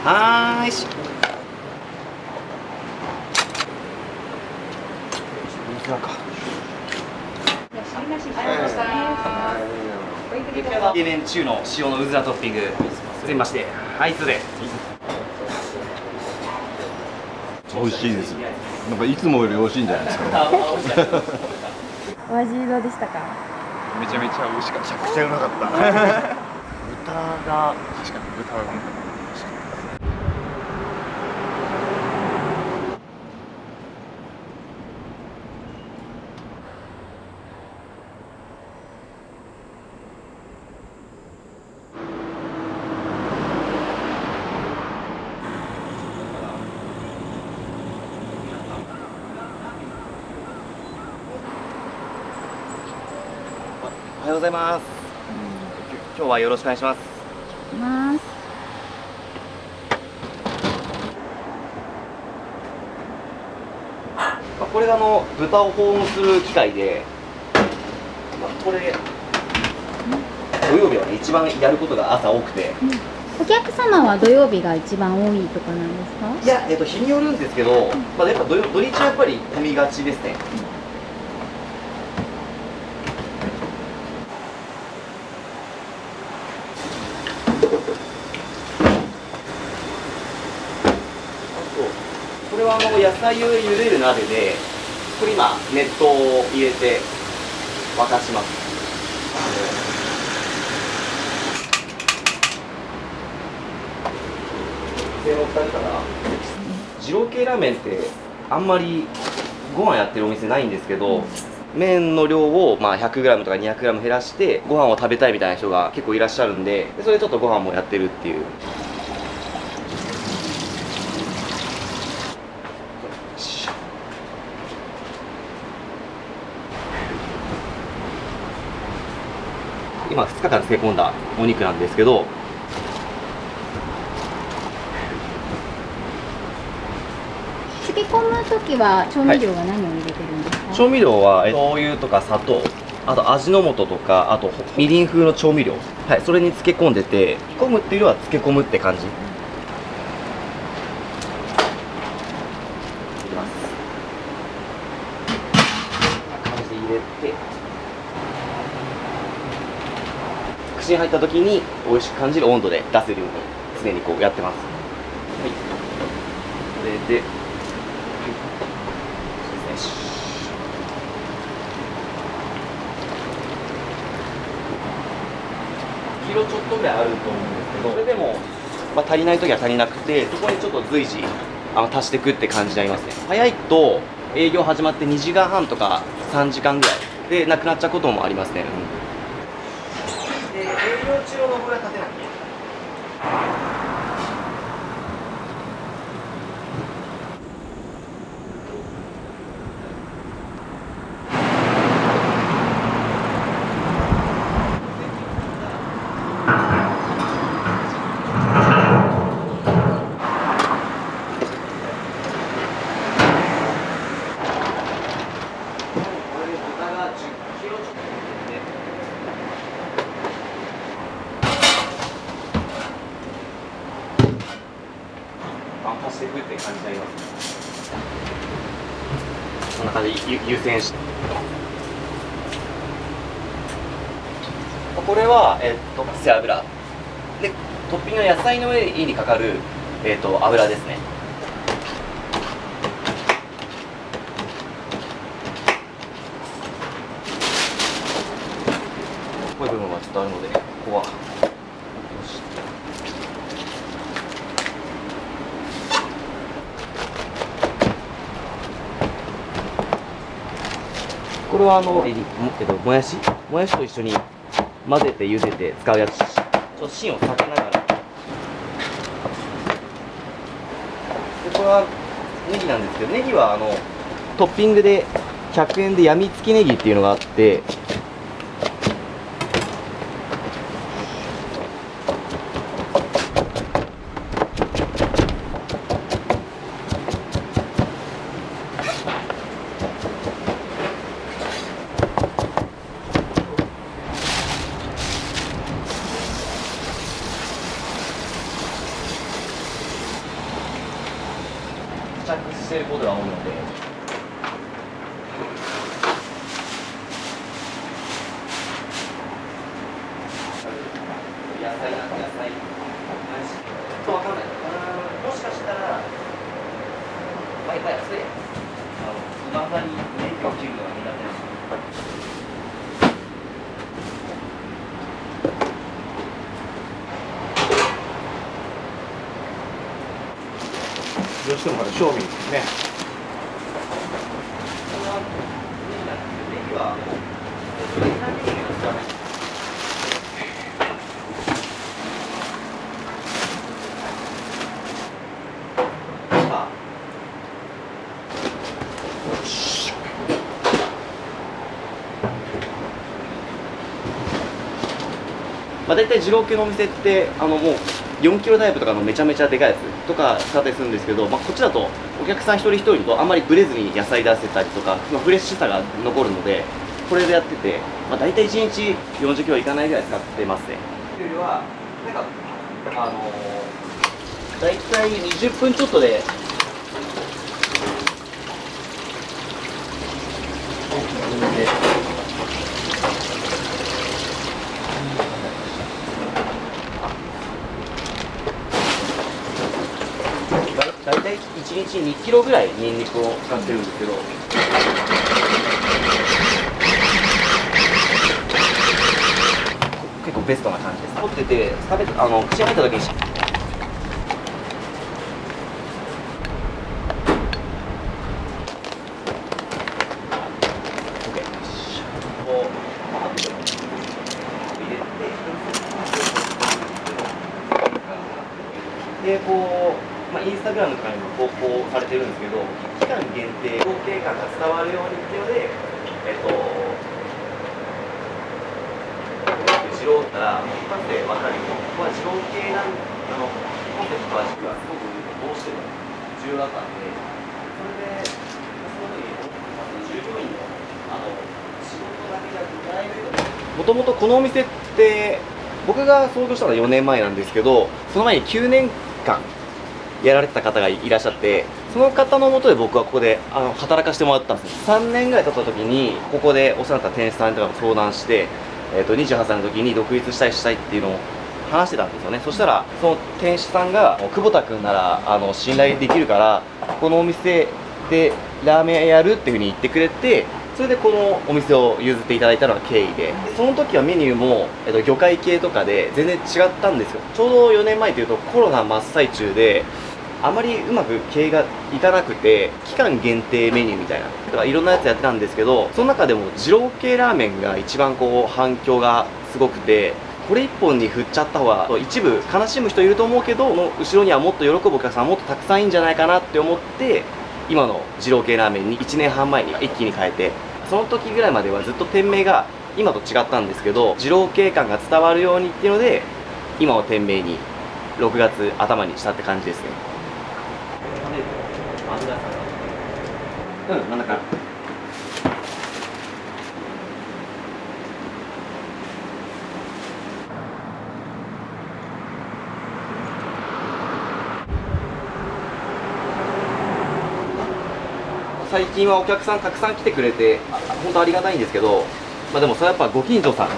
はーいし。イケメン中の塩のうずらトッピング全まして、はい、それ。美味しいです。なんかいつもより美味しいんじゃないですか。お味どうでしたか？めちゃめちゃ美味しかった。めちゃくちゃうまかった。豚が確かに豚がうまかった。おはようございます。今日はよろしくお願いします。これが豚を保温する機械で、これ土曜日はね一番やることが朝多くて。お客様は土曜日が一番多いとかなんですか？いや、日によるんですけど、やっぱ土日はやっぱり混みがちですね。これは野菜を茹でる鍋で、これ今熱湯を入れて沸かします。二郎系ラーメンってあんまりご飯やってるお店ないんですけど、麺の量を100g とか 200g 減らしてご飯を食べたいみたいな人が結構いらっしゃるんで、それでちょっとご飯もやってるっていう。今2日間漬け込んだお肉なんですけど、漬け込むときは調味料は何を入れてるんですか？調味料は醤油とか砂糖、あと味の素とか、あとみりん風の調味料、はい、それに漬け込んでて、煮込むっていうよりは漬け込むって感じ。いきます。こんな感じで入れて、口に入った時に美味しく感じる温度で出せるように常にこうやってます。はい、これで、キロちょっとぐらいあると思うんですけど、それでも、足りない時は足りなくて、そこにちょっと随時足していくって感じになりますね。早いと営業始まって2時間半とか3時間ぐらいでなくなっちゃうこともありますね。で、営業中のこれは立てなきゃいけない。足していくって感じになります。こんな感じで湯煎して、これは背脂で、トッピングの野菜の上にかかる油ですね。こういう部分はちょっとあるので、ここは落として。これはもやしと一緒に混ぜて茹でて使うやつ。ちょっと芯を避けながら。で、これはネギなんですけど、ネギはトッピングで100円でやみつきネギっていうのがあって、していることが多いので。野菜なんて野菜。わかんない。もしかしたら、やっぱり安い。スマホに電気を切るのが苦手なんです。どうしてもまだ正味ですね。ネギは大体二郎系のお店ってもう4キロタイプとかのめちゃめちゃでかいやつとか使ったりするんですけど、こっちだとお客さん一人一人とあんまりブレずに野菜出せたりとか、フレッシュさが残るのでこれでやってて、大体1日40キロいかないぐらい使ってますね。というよりはなんか大体20分ちょっとで大体1日2キロぐらいニンニクを使ってるんですけど、結構ベストな感じです。持ってて口に入った時にでインスタグラムとかにも投稿されてるんですけど、期間限定合計感が伝わるようにっていうので、二郎ったら一発で分かるように、ここは二郎系なんコンセプトはすごくどうしても重要だったんで、それでその時に従業員の仕事だけじゃなくプライベートもともとこのお店って僕が創業したのは4年前なんですけど、その前に9年間やられてた方がいらっしゃって、その方のもとで僕はここで働かせてもらったんですよ。3年ぐらい経った時にここでお世話になった店主さんとかと相談して、28歳の時に独立したいっていうのを話してたんですよね。そしたらその店主さんが久保田君なら信頼できるからこのお店でラーメン屋やるっていうふうに言ってくれて、それでこのお店を譲っていただいたのが経緯で、その時はメニューも、魚介系とかで全然違ったんですよ。ちょうど4年前というとコロナ真っ最中であまりうまく経営がいかなくて、期間限定メニューみたいなとかいろんなやつやってたんですけど、その中でも二郎系ラーメンが一番反響がすごくて、これ一本に振っちゃった方が一部悲しむ人いると思うけど、この後ろにはもっと喜ぶお客さんもっとたくさんいいんじゃないかなって思って、今の二郎系ラーメンに1年半前に一気に変えて、その時ぐらいまではずっと店名が今と違ったんですけど、二郎系感が伝わるようにっていうので今の店名に6月頭にしたって感じですね。真ん中。最近はお客さんたくさん来てくれて本当ありがたいんですけど、でもそれはやっぱご近所さん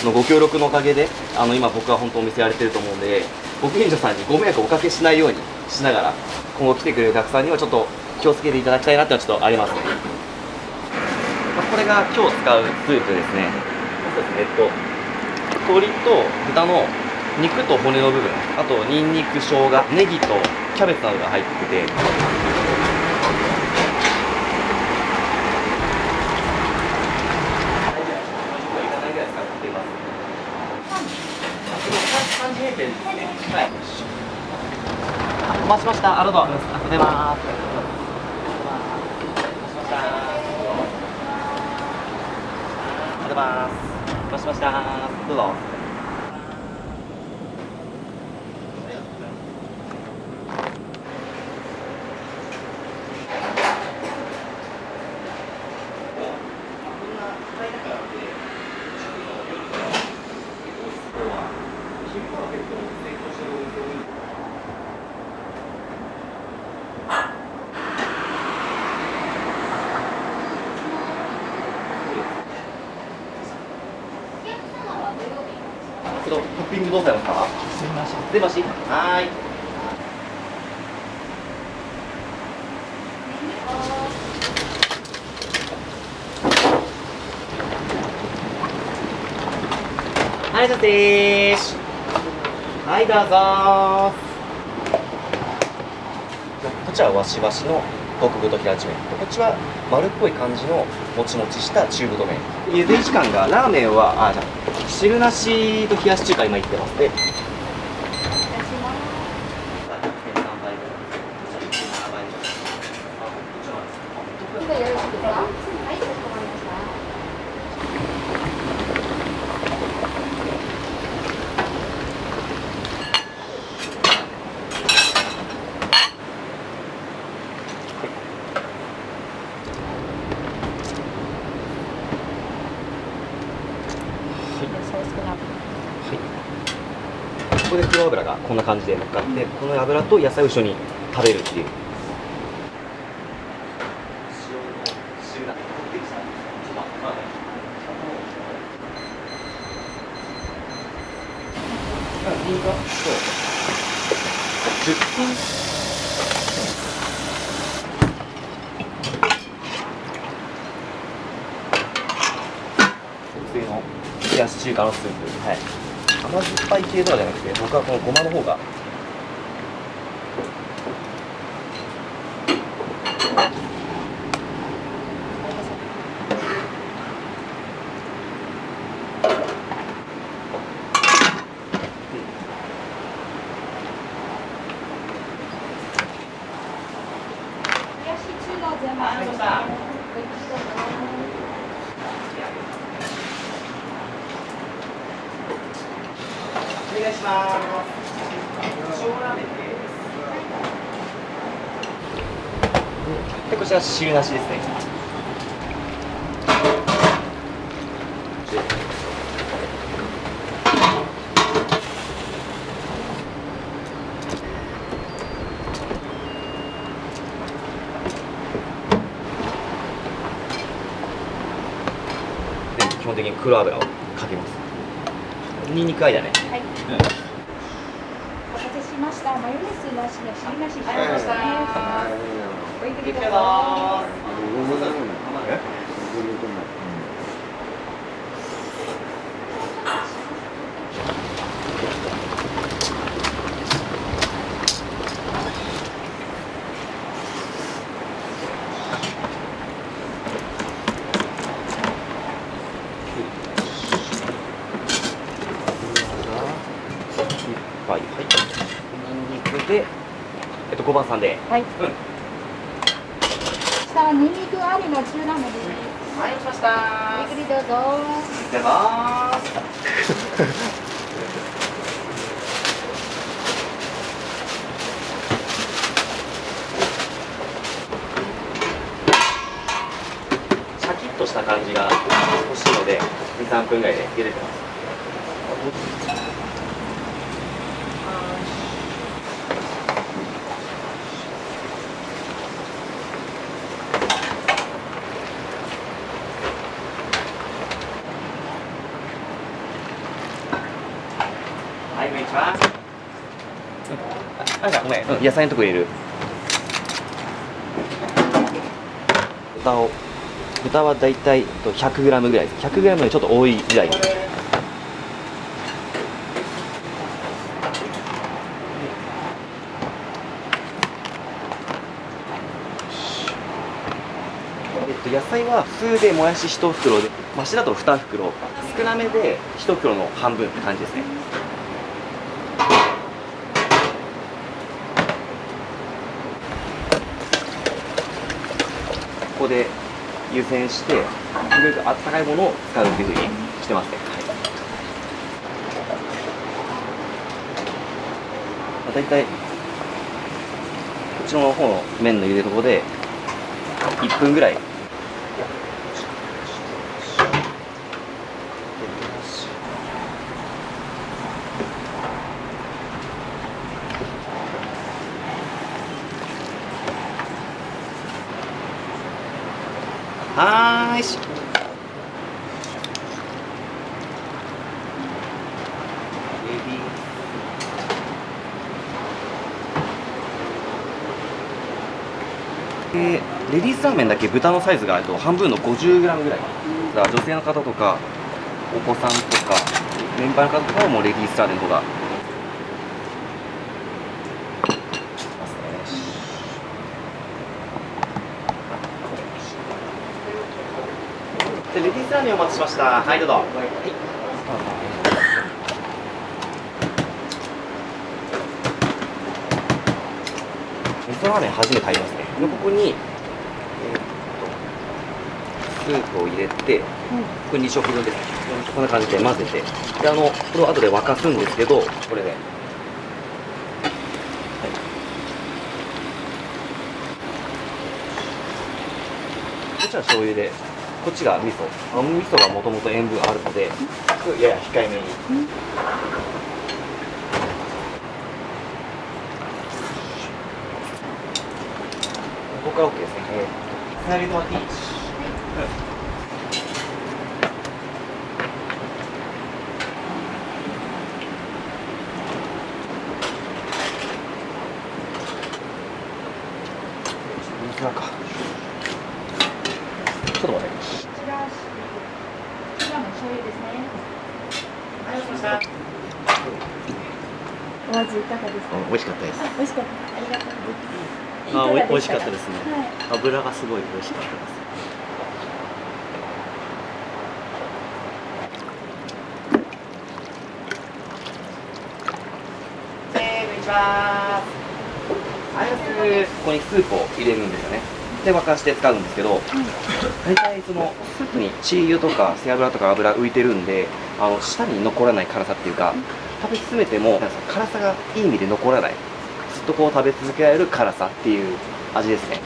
のご協力のおかげで今僕は本当お店やれてると思うんで、ご近所さんにご迷惑をおかけしないようにしながら今後来てくれるお客さんにはちょっと気をつけていただきたいなっていうのはちょっとありますね。これが今日使うスープですね。そうですね、鶏と豚の肉と骨の部分、あとニンニク、生姜、ネギとキャベツなどが入ってて、3時閉店ですね。はい。お待ちしました。ありがとうございます。お待たせしました。どうぞ。トッピングどうされますか？すみません。出まし。はーい。はい、じゃあでーす。はい、どうぞー。こちらはわしわしの極太平打ち麺。こっちは丸っこい感じのもちもちした中太麺。茹で時間がラーメンはじゃあ汁なしと冷やし中華今いってますね。今よろしいですか？はい、かしこまりました。ここで黒油がこんな感じで乗っかって、この油と野菜を一緒に食べるっていう。10分特製の冷やし中華のスープ、はい、甘酸っぱい系とかじゃなくて、僕はこのごまの方がお願いします。小ラーメンです。で、こちら汁なしですね。で、基本的に黒油をかけます。ニンニクありだね。はい。お待たせしました。マヨネーズなしの汁なしになりました。おいでくださはい、ニンニクで、5番さんで。い。はい。さあ、ニンニクありの中ラーメンです。はい、来ましたゆっくりどうぞ。いただきます。シャキッとした感じが欲しいので、2、3分ぐらいで茹でてます。はい、こんにちは。ごめん、野菜のとこ入れる。豚はだいたい 100g ぐらいです。100g よりちょっと多いぐらい。野菜は普通でもやし1袋で、マシだと2袋、少なめで1袋の半分って感じですね。ここで湯煎して、なるべくあったかいものを使うっていうふうにしてますね。だいたいこっちの方の麺の茹でとこで1分ぐらい。はーいし。でレディースラーメンだけ豚のサイズが半分の 50g ぐらいだから女性の方とかお子さんとか年配の方とかはもうレディースラーメンとかでレディースラーメンお待ちしました。はい、どうぞ。はい。味噌ラーメン初めて入りますね。でここに、スープを入れて、これ2食分です。こんな感じで混ぜて、でこれを後で沸かすんですけど、これで、こっちは醤油で、こっちが味噌。味噌がもともと塩分あるので、やや控えめに。ここから OK ですね。つなげてもらっていい？水か。ちょっと待って。こちらの醤油ですね。ありがとうございました。お味いかがですか？美味しかったです。美味しかった。ありがとうございます。美味しかったですね。はい。油がすごい美味しかったです。こんにちは。ここにスープを入れるんですよね。で沸かして使うんですけど、大体そのスープにチー油とか背脂とか油浮いてるんで、舌に残らない辛さっていうか、食べ進めても辛さがいい意味で残らない。ずっとこう食べ続けられる辛さっていう味ですね。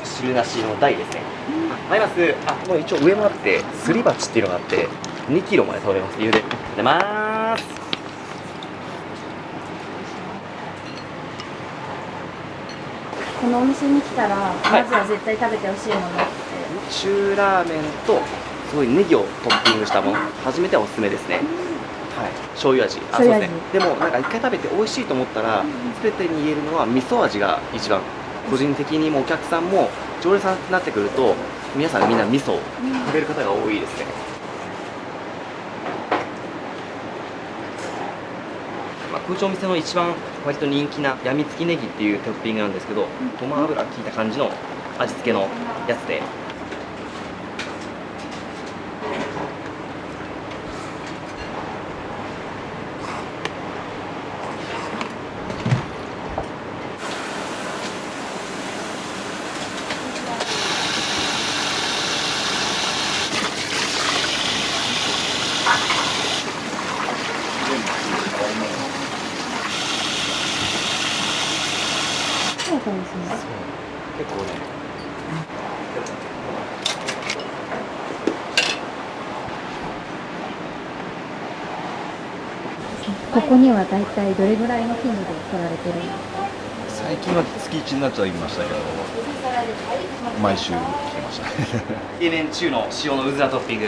汁なしの大ですね。あります。もう一応上もあって、すり鉢っていうのがあって、2キロまで食べます。茹でます。このお店に来たら、まずは絶対食べてほしいものって。中ラーメンとすごいネギをトッピングしたもの、初めてはおすすめですね。はい、醤油味。そうですね。でもなんか一回食べて美味しいと思ったら、全てに言えるのは味噌味が一番。個人的にもお客さんも常連さんになってくると、皆さんみんな味噌を食べる方が多いですね。空調お店の一番割と人気なやみつきネギっていうトッピングなんですけど、ごま油が効いた感じの味付けのやつで。そうかもしれない。結構ね。ここには大体どれぐらいの頻度で来られてるんですか？最近は月1になっちゃいましたけど、毎週来てました冷麺中の塩のうずらトッピング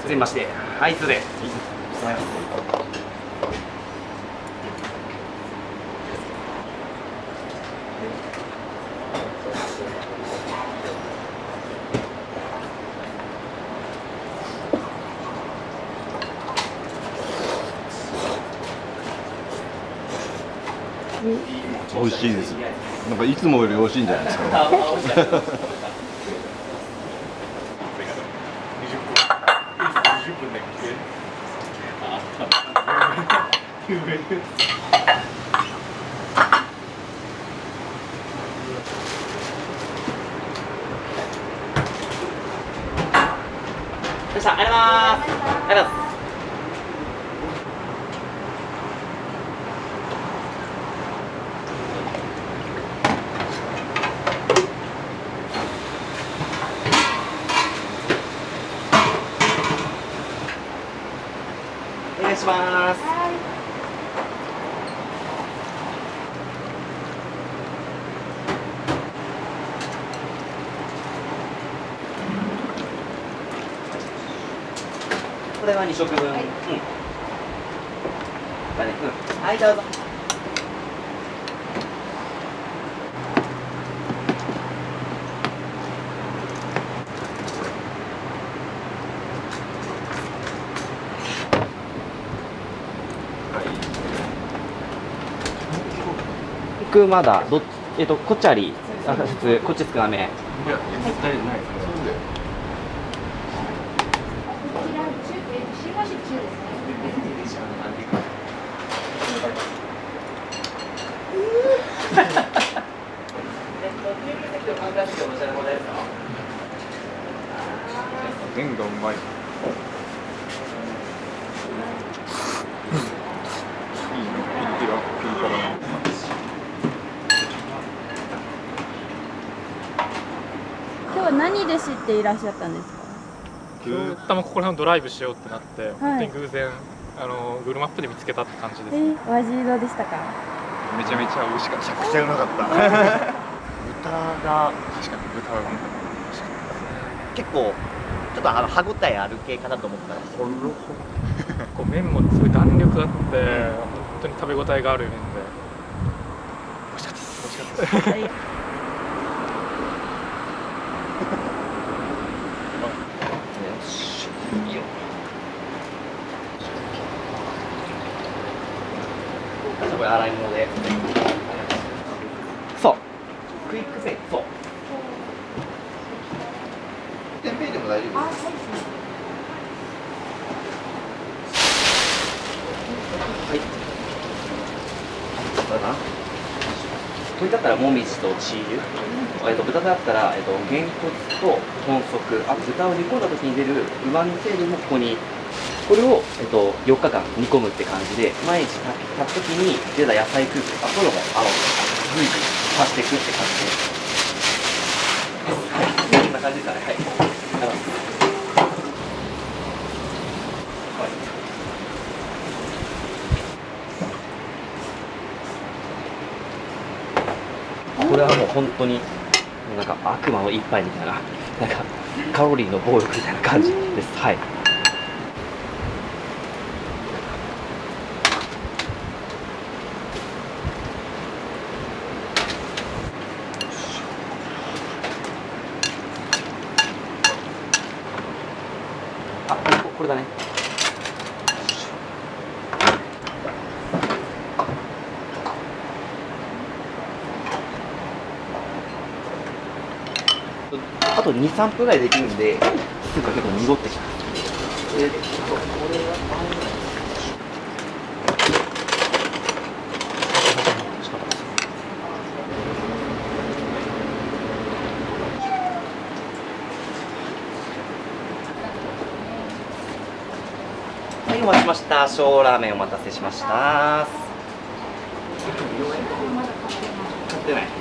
全まして、はい、それでございます。美味しいです。なんかいつもより美味しいんじゃないですか。ありがとうございます。ありがとうございます。お願いします。これは2食分。うん。かね。はいどうぞ。僕まだどっこっちあり、普通こっち少なめ。いや絶対ないですね。こちら新橋中ですね。麺がうまい。いいね。ピリ辛の。今日は何で知っていらっしゃったんですか？今日たまここら辺をドライブしようってなって、本当に偶然Google マップで見つけたって感じです。お味どうでしたか？めちゃめちゃ美味しかった。めちゃくちゃうまかった。豚が確かに豚が美味しかったですね。結構ちょっと歯ごたえある系かなと思ったらほろほろ。こう麺もすごい弾力があって、本当に食べ応えがある麺で美味しかったです。美味しかったです。はい。いいよ。これ洗い物で。そう。クイックペイ。そう。テンペイでも大丈夫です。はい。これかな。鶏だったらもみじとチー油。豚だったら、げんこつと豚足、あと豚を煮込んだ時に出るうまみ成分もここに、これを、4日間煮込むって感じで、毎日炊く時に出た野菜空気、そういうのも随時足していくって感じで、はい、こんな感じですかね。はい。ありがとうございます。これはもう本当になんか悪魔の一杯みたいな、なんかカロリーの暴力みたいな感じです。はい。あ、これだね。あと2、3分ぐらいできるんで、スープが結構濁ってきた。これははい、お待ちしました。小ラーメンお待たせしました。買ってない。